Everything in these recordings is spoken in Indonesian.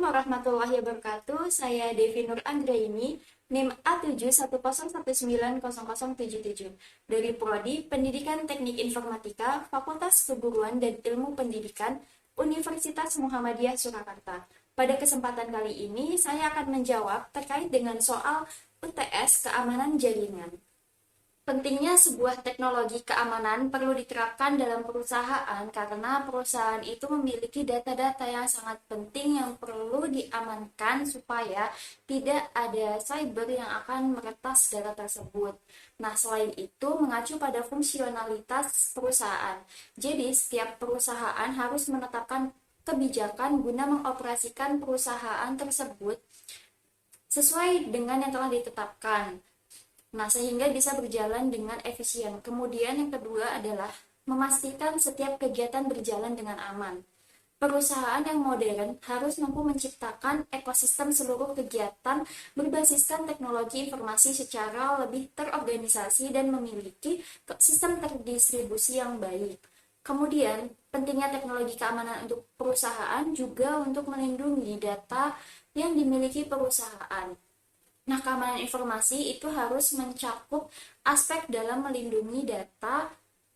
warahmatullahi wabarakatuh. Saya Devi Nur Anggraini, NIM A710190077 dari Prodi Pendidikan Teknik Informatika, Fakultas Keguruan dan Ilmu Pendidikan, Universitas Muhammadiyah Surakarta. Pada kesempatan kali ini, saya akan menjawab terkait dengan soal UTS keamanan jaringan. Pentingnya sebuah teknologi keamanan perlu diterapkan dalam perusahaan karena perusahaan itu memiliki data-data yang sangat penting yang perlu diamankan supaya tidak ada cyber yang akan meretas data tersebut. Nah, selain itu mengacu pada fungsionalitas perusahaan. Jadi, setiap perusahaan harus menetapkan kebijakan guna mengoperasikan perusahaan tersebut sesuai dengan yang telah ditetapkan. Nah, sehingga bisa berjalan dengan efisien. Kemudian yang kedua adalah memastikan setiap kegiatan berjalan dengan aman. Perusahaan yang modern harus mampu menciptakan ekosistem seluruh kegiatan berbasiskan teknologi informasi secara lebih terorganisasi dan memiliki sistem terdistribusi yang baik. Kemudian, pentingnya teknologi keamanan untuk perusahaan juga untuk melindungi data yang dimiliki perusahaan. Nah, keamanan informasi itu harus mencakup aspek dalam melindungi data,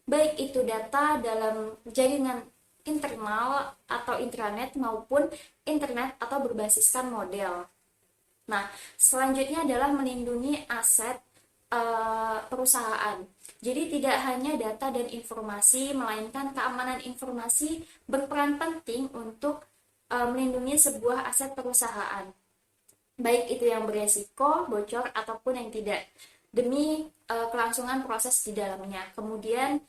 baik itu data dalam jaringan internal atau intranet maupun internet atau berbasiskan model. Nah, selanjutnya adalah melindungi aset perusahaan. Jadi tidak hanya data dan informasi, melainkan keamanan informasi berperan penting untuk melindungi sebuah aset perusahaan, baik itu yang beresiko, bocor, ataupun yang tidak, demi kelangsungan proses di dalamnya. Kemudian,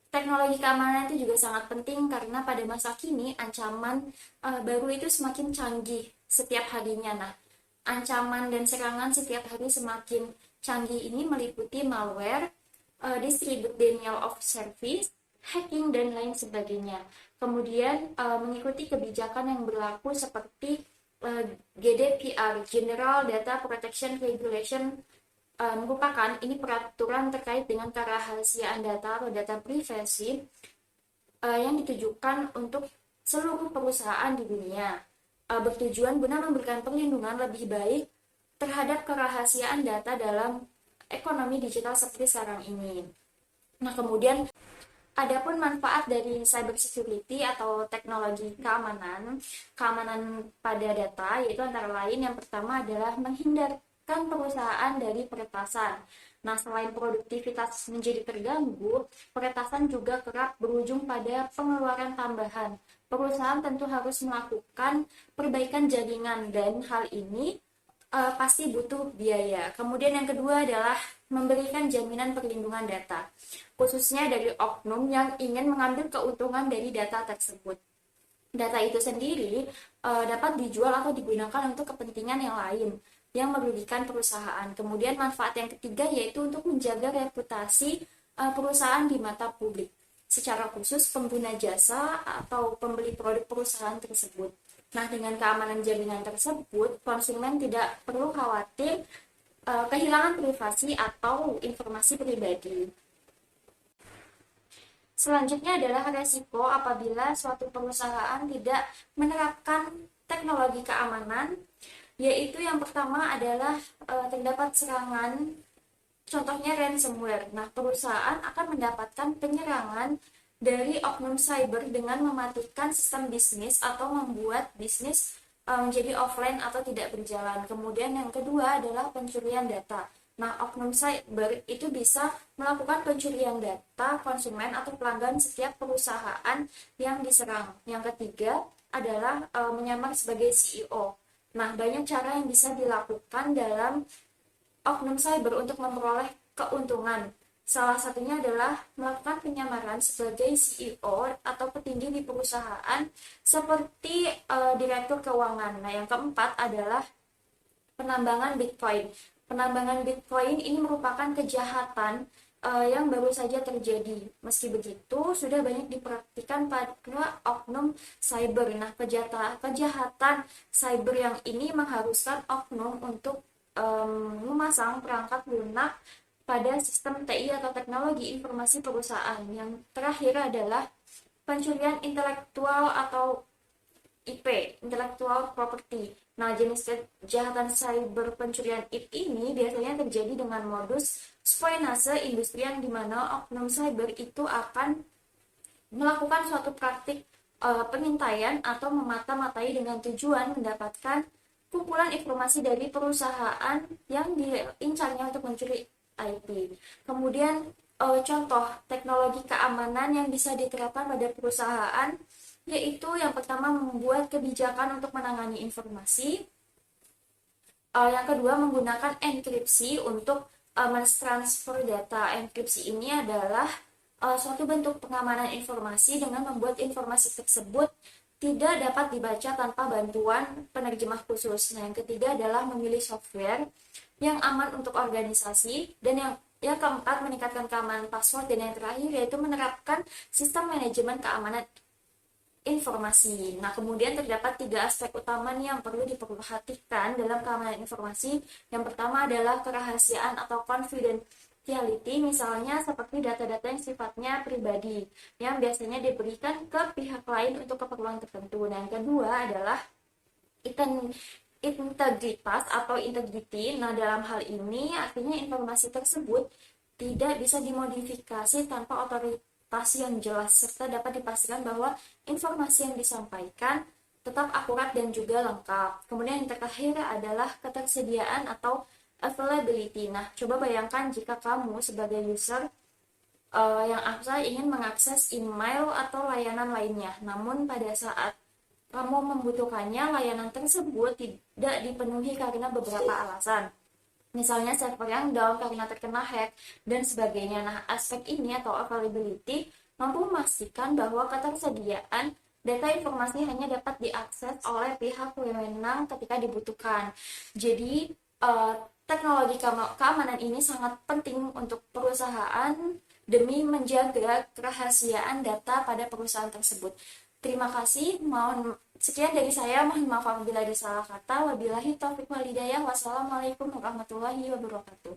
teknologi keamanan itu juga sangat penting karena pada masa kini ancaman baru itu semakin canggih setiap harinya. Nah, ancaman dan serangan setiap hari semakin canggih ini meliputi malware, distribute denial of service, hacking, dan lain sebagainya. Kemudian, mengikuti kebijakan yang berlaku seperti GDPR, General Data Protection Regulation, merupakan ini peraturan terkait dengan kerahasiaan data atau data privasi yang ditujukan untuk seluruh perusahaan di dunia, bertujuan guna memberikan perlindungan lebih baik terhadap kerahasiaan data dalam ekonomi digital seperti sekarang ini. Nah, kemudian adapun manfaat dari cybersecurity atau teknologi keamanan pada data, yaitu antara lain yang pertama adalah menghindarkan perusahaan dari peretasan. Nah, selain produktivitas menjadi terganggu, peretasan juga kerap berujung pada pengeluaran tambahan. Perusahaan tentu harus melakukan perbaikan jaringan dan hal ini pasti butuh biaya. Kemudian yang kedua adalah memberikan jaminan perlindungan data, khususnya dari oknum yang ingin mengambil keuntungan dari data tersebut. Data itu sendiri dapat dijual atau digunakan untuk kepentingan yang lain yang merugikan perusahaan. Kemudian manfaat yang ketiga yaitu untuk menjaga reputasi perusahaan di mata publik, secara khusus pengguna jasa atau pembeli produk perusahaan tersebut. Nah, dengan keamanan jaringan tersebut, konsumen tidak perlu khawatir kehilangan privasi atau informasi pribadi. Selanjutnya adalah resiko apabila suatu perusahaan tidak menerapkan teknologi keamanan, yaitu yang pertama adalah terdapat serangan, contohnya ransomware. Nah, perusahaan akan mendapatkan penyerangan dari oknum cyber dengan mematikan sistem bisnis atau membuat bisnis menjadi offline atau tidak berjalan. Kemudian yang kedua adalah pencurian data. Nah, oknum cyber itu bisa melakukan pencurian data konsumen atau pelanggan setiap perusahaan yang diserang. Yang ketiga adalah menyamar sebagai CEO. Nah, banyak cara yang bisa dilakukan dalam oknum cyber untuk memperoleh keuntungan. Salah satunya adalah melakukan penyamaran sebagai CEO atau petinggi di perusahaan seperti direktur keuangan. Nah, yang keempat adalah penambangan Bitcoin. Penambangan Bitcoin ini merupakan kejahatan yang baru saja terjadi. Meski begitu, sudah banyak dipraktikkan pada oknum cyber. Nah, kejahatan cyber yang ini mengharuskan oknum untuk memasang perangkat lunak pada sistem TI atau teknologi informasi perusahaan. Yang terakhir adalah pencurian intelektual atau IP, intellectual property. Nah, jenis kejahatan cyber pencurian IP ini biasanya terjadi dengan modus spionase industri yang dimana oknum cyber itu akan melakukan suatu praktik pengintaian atau memata-matai dengan tujuan mendapatkan kumpulan informasi dari perusahaan yang diincarnya untuk mencuri IP. Kemudian contoh teknologi keamanan yang bisa diterapkan pada perusahaan yaitu yang pertama membuat kebijakan untuk menangani informasi, yang kedua menggunakan enkripsi untuk mentransfer data. Enkripsi ini adalah suatu bentuk pengamanan informasi dengan membuat informasi tersebut tidak dapat dibaca tanpa bantuan penerjemah khusus. Nah, yang ketiga adalah memilih software yang aman untuk organisasi, dan yang keempat meningkatkan keamanan password, dan yang terakhir yaitu menerapkan sistem manajemen keamanan informasi. Nah, kemudian terdapat 3 aspek utama nih yang perlu diperhatikan dalam keamanan informasi. Yang pertama adalah kerahasiaan atau confidentiality, misalnya seperti data-data yang sifatnya pribadi, yang biasanya diberikan ke pihak lain untuk keperluan tertentu. Dan yang kedua adalah integritas atau integrity. Nah, dalam hal ini artinya informasi tersebut tidak bisa dimodifikasi tanpa otoritas yang jelas, serta dapat dipastikan bahwa informasi yang disampaikan tetap akurat dan juga lengkap. Kemudian yang terakhir adalah ketersediaan atau availability. Nah, coba bayangkan jika kamu sebagai user yang ingin mengakses email atau layanan lainnya, namun pada saat kamu membutuhkannya, layanan tersebut tidak dipenuhi karena beberapa alasan. Misalnya server yang down karena terkena hack, dan sebagainya. Nah, aspek ini atau availability mampu memastikan bahwa ketersediaan data informasi hanya dapat diakses oleh pihak wewenang ketika dibutuhkan. Jadi, teknologi keamanan ini sangat penting untuk perusahaan demi menjaga kerahasiaan data pada perusahaan tersebut. Terima kasih. Sekian dari saya. Mohon maaf apabila ada salah kata. Wabillahi taufiq wal hidayah. Wassalamualaikum warahmatullahi wabarakatuh.